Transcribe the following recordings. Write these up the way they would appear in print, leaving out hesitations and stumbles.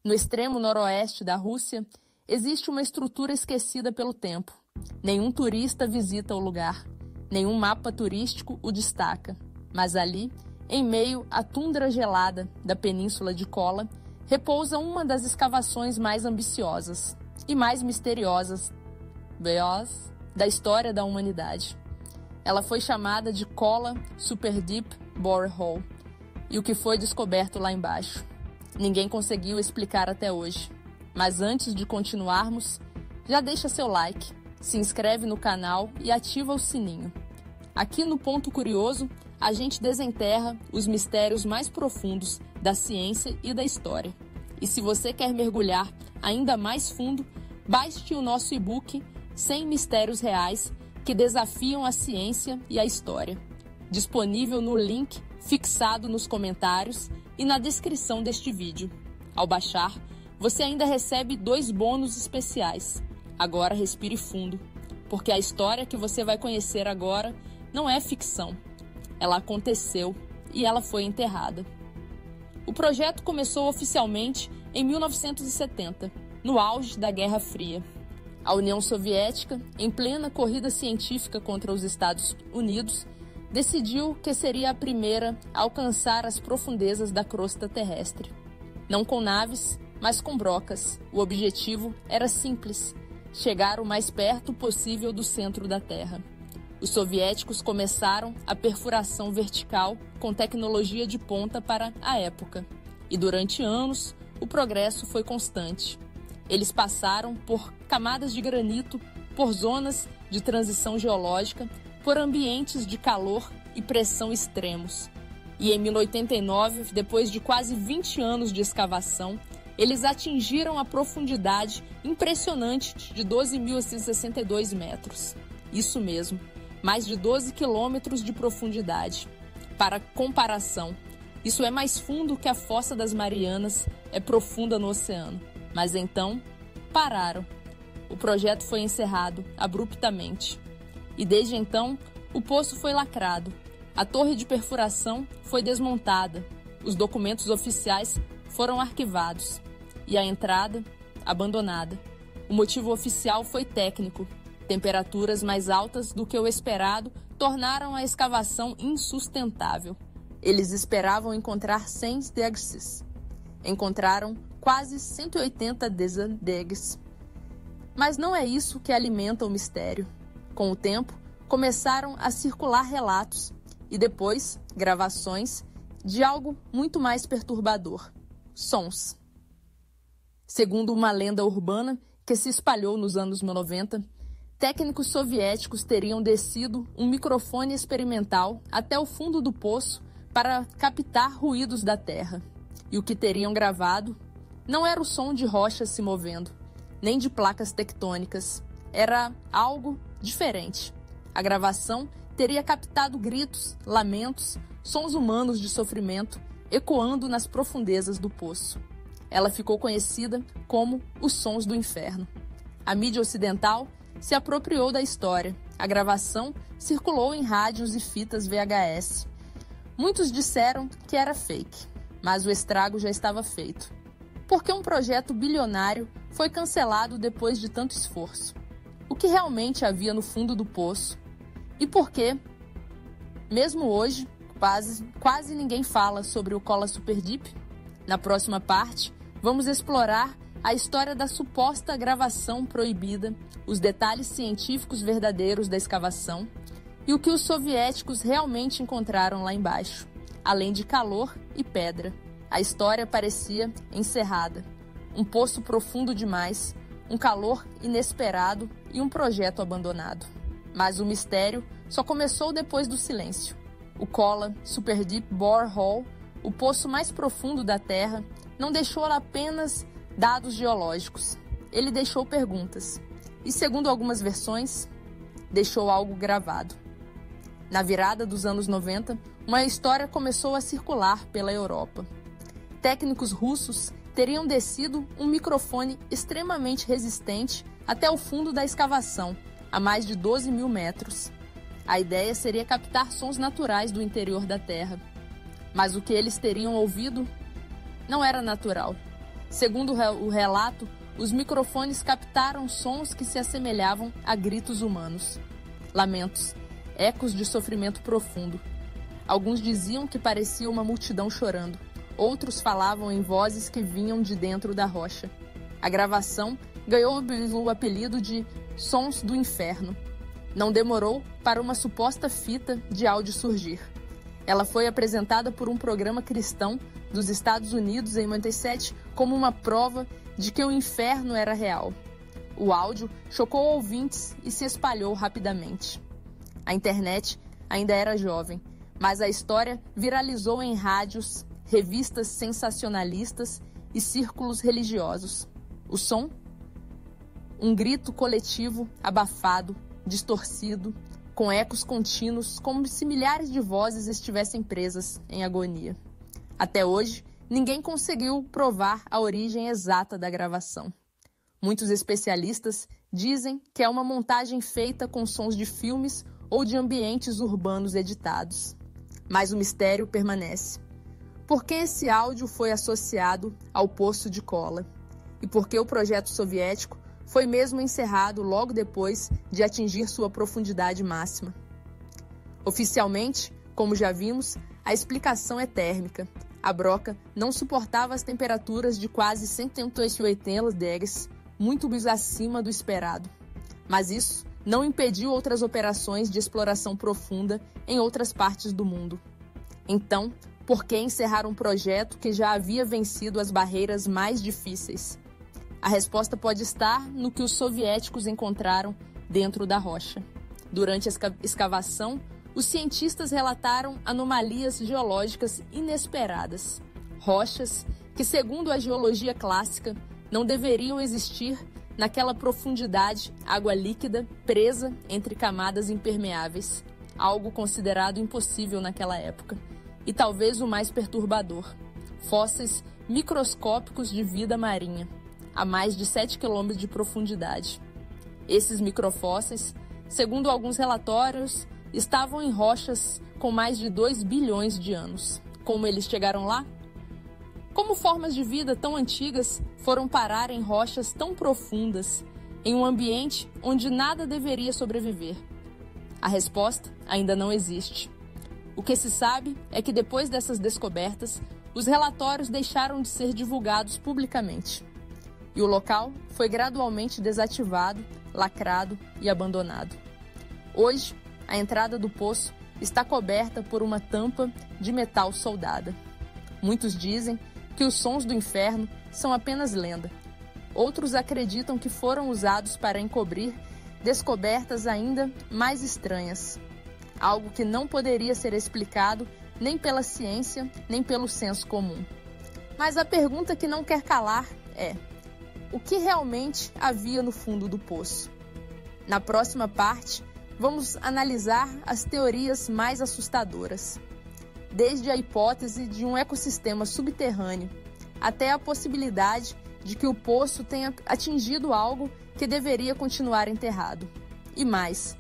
No extremo noroeste da Rússia, existe uma estrutura esquecida pelo tempo. Nenhum turista visita o lugar, nenhum mapa turístico o destaca. Mas ali, em meio à tundra gelada da Península de Kola, repousa uma das escavações mais ambiciosas e mais misteriosas da história da humanidade. Ela foi chamada de Kola Super Deep Borehole. E o que foi descoberto lá embaixo? Ninguém conseguiu explicar até hoje. Mas antes de continuarmos, já deixa seu like, se inscreve no canal e ativa o sininho. Aqui no Ponto Curioso, a gente desenterra os mistérios mais profundos da ciência e da história. E se você quer mergulhar ainda mais fundo, baixe o nosso e-book 100 Mistérios Reais que desafiam a ciência e a história. Disponível no link fixado nos comentários e na descrição deste vídeo. Ao baixar, você ainda recebe 2 bônus especiais. Agora respire fundo, porque a história que você vai conhecer agora não é ficção. Ela aconteceu e ela foi enterrada. O projeto começou oficialmente em 1970, no auge da Guerra Fria. A União Soviética, em plena corrida científica contra os Estados Unidos, decidiu que seria a primeira a alcançar as profundezas da crosta terrestre. Não com naves, mas com brocas. O objetivo era simples: chegar o mais perto possível do centro da Terra. Os soviéticos começaram a perfuração vertical com tecnologia de ponta para a época. E durante anos, o progresso foi constante. Eles passaram por camadas de granito, por zonas de transição geológica, por ambientes de calor e pressão extremos. E em 1089, depois de quase 20 anos de escavação, eles atingiram a profundidade impressionante de 12.162 metros. Isso mesmo, mais de 12 quilômetros de profundidade. Para comparação, isso é mais fundo que a Fossa das Marianas é profunda no oceano. Mas então, pararam. O projeto foi encerrado abruptamente. E desde então, o poço foi lacrado. A torre de perfuração foi desmontada. Os documentos oficiais foram arquivados. E a entrada, abandonada. O motivo oficial foi técnico. Temperaturas mais altas do que o esperado tornaram a escavação insustentável. Eles esperavam encontrar 100 degs. Encontraram quase 180 degs. Mas não é isso que alimenta o mistério. Com o tempo, começaram a circular relatos e depois gravações de algo muito mais perturbador: sons. Segundo uma lenda urbana que se espalhou nos anos 90, técnicos soviéticos teriam descido um microfone experimental até o fundo do poço para captar ruídos da terra. E o que teriam gravado não era o som de rochas se movendo, nem de placas tectônicas. Era algo diferente. A gravação teria captado gritos, lamentos, sons humanos de sofrimento, ecoando nas profundezas do poço. Ela ficou conhecida como os Sons do Inferno. A mídia ocidental se apropriou da história. A gravação circulou em rádios e fitas VHS. Muitos disseram que era fake, mas o estrago já estava feito. Por que um projeto bilionário foi cancelado depois de tanto esforço? O que realmente havia no fundo do poço? E por que, mesmo hoje, quase ninguém fala sobre o Kola Super Deep? Na próxima parte, vamos explorar a história da suposta gravação proibida, os detalhes científicos verdadeiros da escavação e o que os soviéticos realmente encontraram lá embaixo, além de calor e pedra. A história parecia encerrada. Um poço profundo demais, um calor inesperado e um projeto abandonado. Mas o mistério só começou depois do silêncio. O Kola Super Deep Borehole, o poço mais profundo da Terra, não deixou apenas dados geológicos. Ele deixou perguntas. E, segundo algumas versões, deixou algo gravado. Na virada dos anos 90, uma história começou a circular pela Europa. Técnicos russos teriam descido um microfone extremamente resistente até o fundo da escavação, a mais de 12.000 metros. A ideia seria captar sons naturais do interior da Terra. Mas o que eles teriam ouvido não era natural. Segundo o relato, os microfones captaram sons que se assemelhavam a gritos humanos. Lamentos, ecos de sofrimento profundo. Alguns diziam que parecia uma multidão chorando. Outros falavam em vozes que vinham de dentro da rocha. A gravação ganhou o apelido de Sons do Inferno. Não demorou para uma suposta fita de áudio surgir. Ela foi apresentada por um programa cristão dos Estados Unidos em 97 como uma prova de que o inferno era real. O áudio chocou ouvintes e se espalhou rapidamente. A internet ainda era jovem, mas a história viralizou em rádios, revistas sensacionalistas e círculos religiosos. O som? Um grito coletivo, abafado, distorcido, com ecos contínuos, como se milhares de vozes estivessem presas em agonia. Até hoje, ninguém conseguiu provar a origem exata da gravação. Muitos especialistas dizem que é uma montagem feita com sons de filmes ou de ambientes urbanos editados. Mas o mistério permanece. Por que esse áudio foi associado ao Poço de Kola? E por que o projeto soviético foi mesmo encerrado logo depois de atingir sua profundidade máxima? Oficialmente, como já vimos, a explicação é térmica. A broca não suportava as temperaturas de quase 180 degrees, muito acima do esperado. Mas isso não impediu outras operações de exploração profunda em outras partes do mundo. Então, por que encerrar um projeto que já havia vencido as barreiras mais difíceis? A resposta pode estar no que os soviéticos encontraram dentro da rocha. Durante a escavação, os cientistas relataram anomalias geológicas inesperadas. Rochas que, segundo a geologia clássica, não deveriam existir naquela profundidade, água líquida presa entre camadas impermeáveis, algo considerado impossível naquela época. E talvez o mais perturbador: fósseis microscópicos de vida marinha, a mais de 7 quilômetros de profundidade. Esses microfósseis, segundo alguns relatórios, estavam em rochas com mais de 2 bilhões de anos. Como eles chegaram lá? Como formas de vida tão antigas foram parar em rochas tão profundas, em um ambiente onde nada deveria sobreviver? A resposta ainda não existe. O que se sabe é que depois dessas descobertas, os relatórios deixaram de ser divulgados publicamente. E o local foi gradualmente desativado, lacrado e abandonado. Hoje, a entrada do poço está coberta por uma tampa de metal soldada. Muitos dizem que os sons do inferno são apenas lenda. Outros acreditam que foram usados para encobrir descobertas ainda mais estranhas. Algo que não poderia ser explicado nem pela ciência, nem pelo senso comum. Mas a pergunta que não quer calar é: o que realmente havia no fundo do poço? Na próxima parte, vamos analisar as teorias mais assustadoras, desde a hipótese de um ecossistema subterrâneo até a possibilidade de que o poço tenha atingido algo que deveria continuar enterrado. E mais,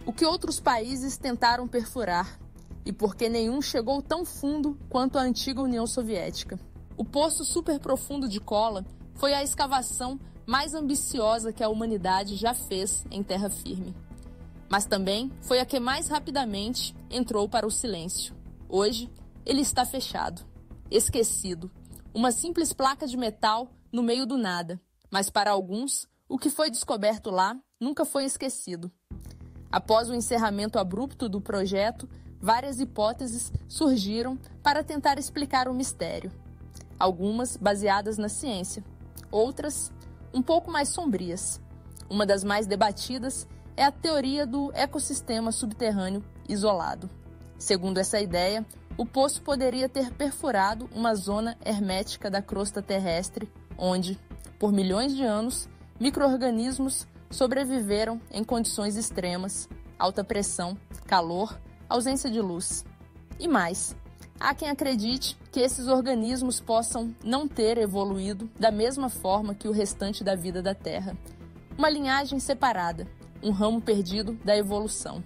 o que outros países tentaram perfurar e por que nenhum chegou tão fundo quanto a antiga União Soviética. O Poço Superprofundo de Kola foi a escavação mais ambiciosa que a humanidade já fez em terra firme. Mas também foi a que mais rapidamente entrou para o silêncio. Hoje, ele está fechado, esquecido, uma simples placa de metal no meio do nada. Mas para alguns, o que foi descoberto lá nunca foi esquecido. Após o encerramento abrupto do projeto, várias hipóteses surgiram para tentar explicar o mistério. Algumas baseadas na ciência, outras um pouco mais sombrias. Uma das mais debatidas é a teoria do ecossistema subterrâneo isolado. Segundo essa ideia, o poço poderia ter perfurado uma zona hermética da crosta terrestre, onde, por milhões de anos, micro-organismos sobreviveram em condições extremas, alta pressão, calor, ausência de luz. E mais, há quem acredite que esses organismos possam não ter evoluído da mesma forma que o restante da vida da Terra. Uma linhagem separada, um ramo perdido da evolução.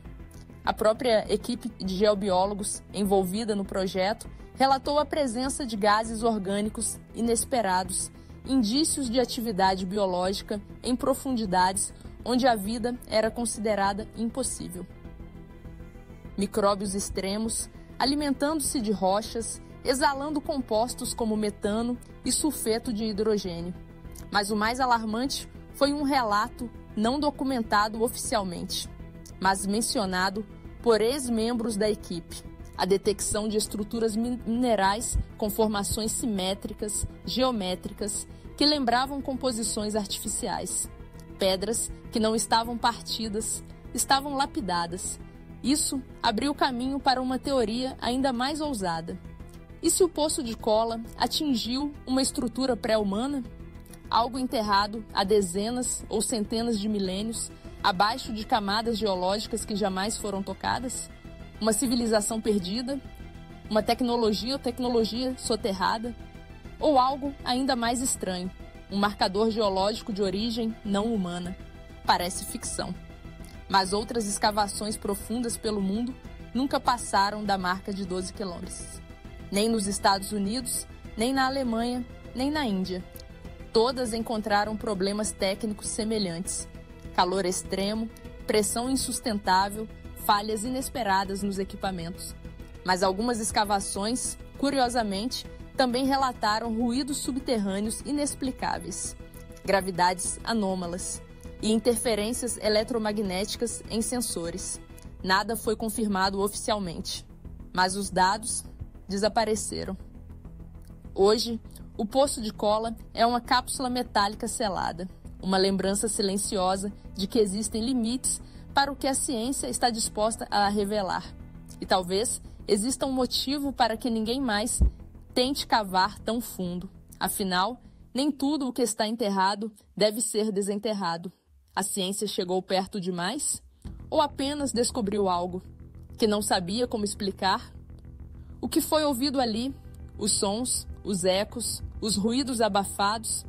A própria equipe de geobiólogos envolvida no projeto relatou a presença de gases orgânicos inesperados indícios de atividade biológica em profundidades onde a vida era considerada impossível. Micróbios extremos, alimentando-se de rochas, exalando compostos como metano e sulfeto de hidrogênio. Mas o mais alarmante foi um relato não documentado oficialmente, mas mencionado por ex-membros da equipe: a detecção de estruturas minerais com formações simétricas, geométricas, que lembravam composições artificiais. Pedras que não estavam partidas, estavam lapidadas. Isso abriu caminho para uma teoria ainda mais ousada. E se o poço de cola atingiu uma estrutura pré-humana? Algo enterrado há dezenas ou centenas de milênios, abaixo de camadas geológicas que jamais foram tocadas? Uma civilização perdida? Uma tecnologia ou tecnologia soterrada? Ou algo ainda mais estranho, um marcador geológico de origem não humana? Parece ficção. Mas outras escavações profundas pelo mundo nunca passaram da marca de 12 quilômetros. Nem nos Estados Unidos, nem na Alemanha, nem na Índia. Todas encontraram problemas técnicos semelhantes: calor extremo, pressão insustentável, falhas inesperadas nos equipamentos. Mas algumas escavações, curiosamente, também relataram ruídos subterrâneos inexplicáveis, gravidades anômalas e interferências eletromagnéticas em sensores. Nada foi confirmado oficialmente, mas os dados desapareceram. Hoje, o poço de cola é uma cápsula metálica selada, uma lembrança silenciosa de que existem limites para o que a ciência está disposta a revelar. E talvez exista um motivo para que ninguém mais tente cavar tão fundo. Afinal, nem tudo o que está enterrado deve ser desenterrado. A ciência chegou perto demais? Ou apenas descobriu algo que não sabia como explicar? O que foi ouvido ali, os sons, os ecos, os ruídos abafados,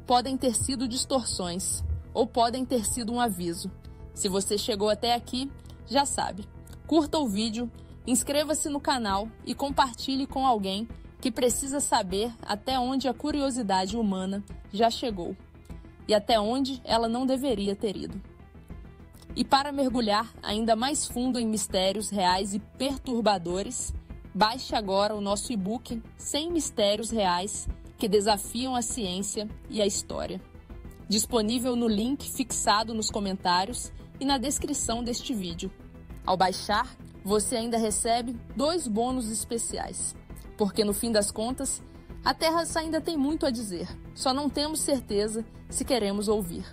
podem ter sido distorções ou podem ter sido um aviso. Se você chegou até aqui, já sabe. Curta o vídeo, inscreva-se no canal e compartilhe com alguém que precisa saber até onde a curiosidade humana já chegou e até onde ela não deveria ter ido. E para mergulhar ainda mais fundo em mistérios reais e perturbadores, baixe agora o nosso e-book 100 Mistérios Reais que Desafiam a Ciência e a História. Disponível no link fixado nos comentários e na descrição deste vídeo. Ao baixar, você ainda recebe 2 bônus especiais. Porque no fim das contas, a Terra ainda tem muito a dizer. Só não temos certeza se queremos ouvir.